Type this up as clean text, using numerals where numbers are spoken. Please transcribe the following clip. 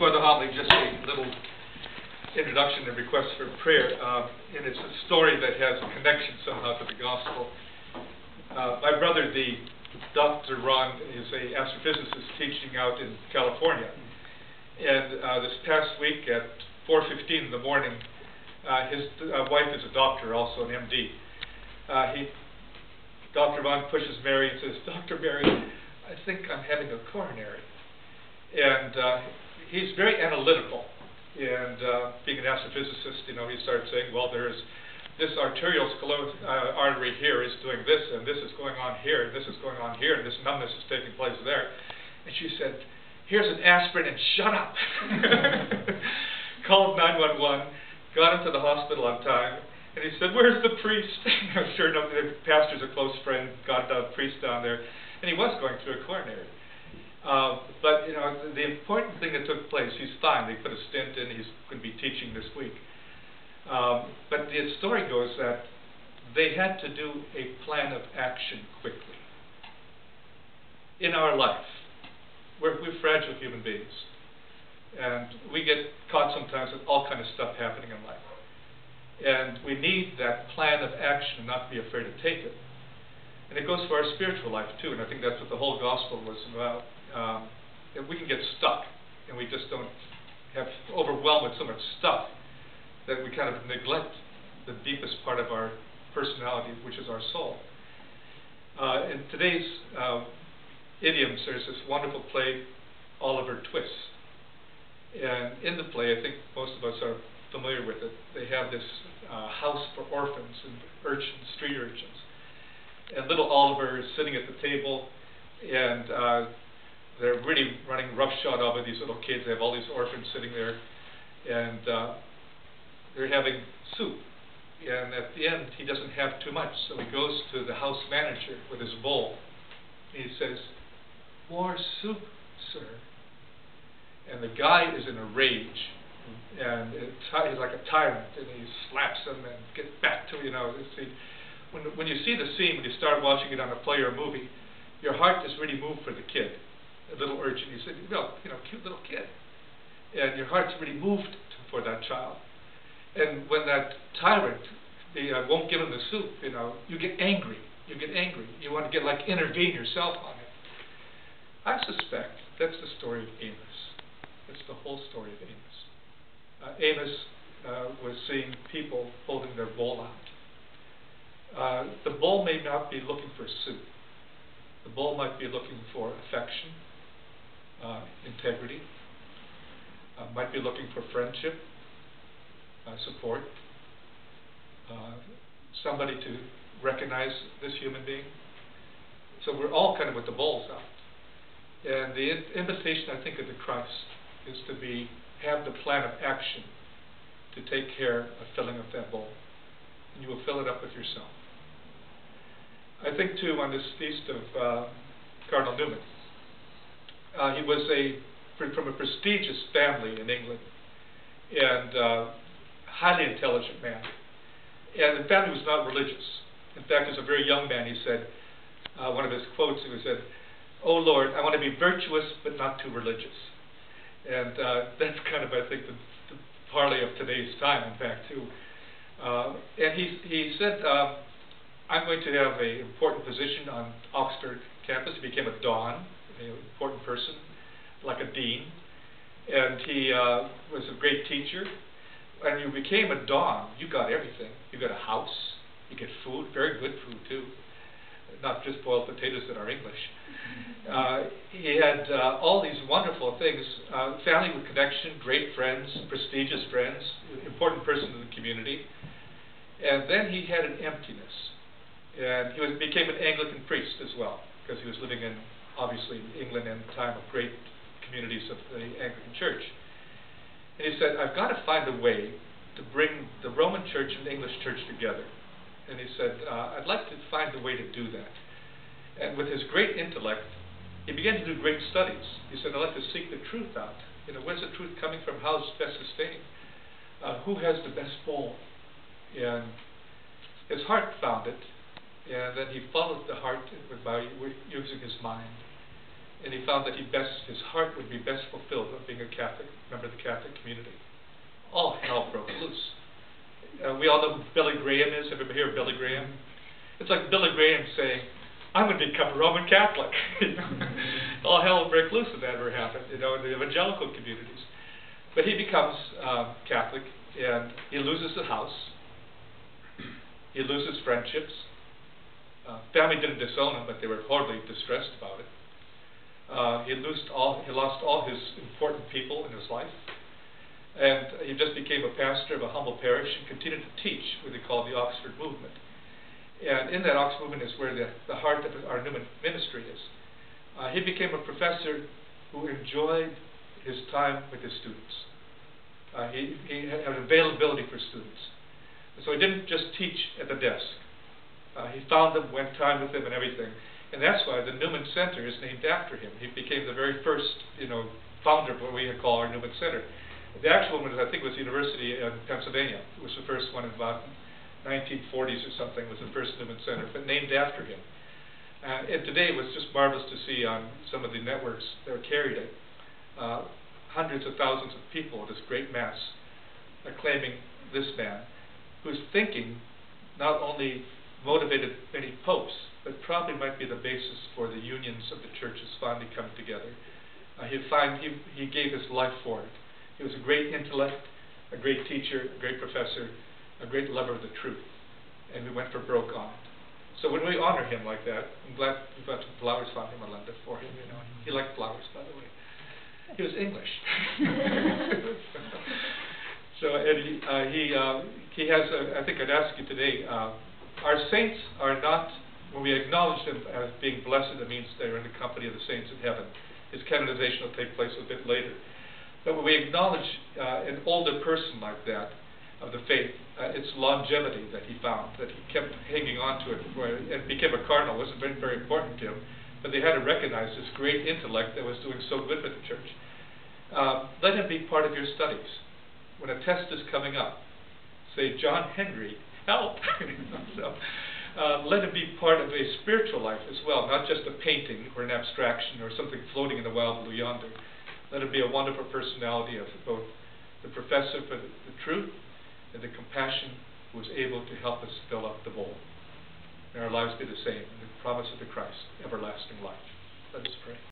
Before the homily, just a little introduction and request for prayer. And it's a story that has a connection somehow to the gospel. My brother, Dr. Ron, is an astrophysicist teaching out in California. And this past week at 4:15 in the morning, his wife is a doctor, also an MD. Dr. Ron pushes Mary and says, "Dr. Mary, I think I'm having a coronary." And he's very analytical. And being an astrophysicist, he started saying, well, there's this arteriosclerotic artery here is doing this, and this is going on here, and this is going on here, and this numbness is taking place there. And she said, "Here's an aspirin and shut up." Called 911, got him to the hospital on time, and he said, "Where's the priest?" Sure enough, the pastor's a close friend, got the priest down there, and he was going through a coronary. But the important thing that took place, he's fine. They put a stent in. He's going to be teaching this week. But the story goes that they had to do a plan of action quickly. In our life, we're fragile human beings, and we get caught sometimes with all kind of stuff happening in life. And we need that plan of action and not be afraid to take it. And it goes for our spiritual life too, and I think that's what the whole gospel was about. That we can get stuck, and we just don't have overwhelmed with so much stuff that we kind of neglect the deepest part of our personality, which is our soul. In today's idioms, there's this wonderful play, Oliver Twist. And in the play, I think most of us are familiar with it. They have this house for orphans and urchins, street urchins. And little Oliver is sitting at the table, and they're really running roughshod over these little kids. They have all these orphans sitting there, and they're having soup. And at the end, he doesn't have too much, so he goes to the house manager with his bowl. And he says, "More soup, sir." And the guy is in a rage, and he's like a tyrant, and he slaps him and gets back to when you see the scene, when you start watching it on a play or a movie, your heart is really moved for the kid, a little urchin. You said, cute little kid, and your heart's really moved for that child. And when that tyrant won't give him the soup, you get angry. You get angry. You want to intervene yourself on it. I suspect that's the story of Amos. It's the whole story of Amos. Amos was seeing people holding their bowl out. The bowl may not be looking for soup. The bowl might be looking for affection, integrity, might be looking for friendship, support, somebody to recognize this human being. So we're all kind of with the bowls out. And the invitation, I think, of the Christ is to have the plan of action to take care of filling up that bowl. And you will fill it up with yourself. I think, too, on this feast of Cardinal Newman, he was from a prestigious family in England, and highly intelligent man. And the family was not religious. In fact, as a very young man, he said, one of his quotes, he said, "Oh Lord, I want to be virtuous but not too religious." And that's kind of, I think, the parley of today's time, in fact, too. And he said, "I'm going to have an important position on Oxford campus." He became a Don, an important person, like a dean. And he was a great teacher. When you became a Don, you got everything. You got a house, you get food, very good food too, not just boiled potatoes that are English. He had all these wonderful things, family with connection, great friends, prestigious friends, important person in the community. And then he had an emptiness. And he became an Anglican priest as well, because he was living in, obviously, England in a time of great communities of the Anglican Church. And he said, "I've got to find a way to bring the Roman Church and the English Church together." And he said, "I'd like to find a way to do that." And with his great intellect, he began to do great studies. He said, "I'd like to seek the truth out. Where's the truth coming from? How is it best sustained? Who has the best bowl?" And his heart found it. And then he followed the heart by using his mind. and he found that his heart would be best fulfilled by being a Catholic, member of the Catholic community. All hell broke loose. We all know who Billy Graham is. Have you ever heard of Billy Graham? It's like Billy Graham saying, I'm going to become a Roman Catholic. All hell broke loose if that ever happened, in the evangelical communities. But he becomes Catholic, and he loses the house. He loses friendships. Family didn't disown him, but they were horribly distressed about it. He lost all his important people in his life. And he just became a pastor of a humble parish and continued to teach what they call the Oxford movement. And in that Oxford movement is where the heart of our Newman ministry is. He became a professor who enjoyed his time with his students. He had availability for students. So he didn't just teach at the desk. He found them, went time with them and everything. And that's why the Newman Center is named after him. He became the very first, founder of what we call our Newman Center. The actual one, I think, was the University in Pennsylvania. It was the first one in about 1940s or something, was the first Newman Center, but named after him. And today it was just marvelous to see on some of the networks that carried it, hundreds of thousands of people at this great mass acclaiming this man, whose thinking not only motivated many popes, but probably might be the basis for the unions of the churches finally coming together. He gave his life for it. He was a great intellect, a great teacher, a great professor, a great lover of the truth, and we went for broke on it. So when we honor him like that, I'm glad we got some flowers from him, Melinda, for him. He liked flowers, by the way. He was English. So and he has. I think I'd ask you today. Our saints are not. When we acknowledge them as being blessed, it means they're in the company of the saints in heaven. His canonization will take place a bit later. But when we acknowledge an older person like that, of the faith, its longevity that he found, that he kept hanging on to it, and became a cardinal, wasn't very, very important to him, but they had to recognize this great intellect that was doing so good for the church. Let him be part of your studies. When a test is coming up, say, John Henry, help! Let him be part of a spiritual life as well, not just a painting or an abstraction or something floating in the wild blue yonder. Let him be a wonderful personality of both the professor for the truth and the compassion who was able to help us fill up the bowl. May our lives be the same, and the promise of the Christ, everlasting life. Let us pray.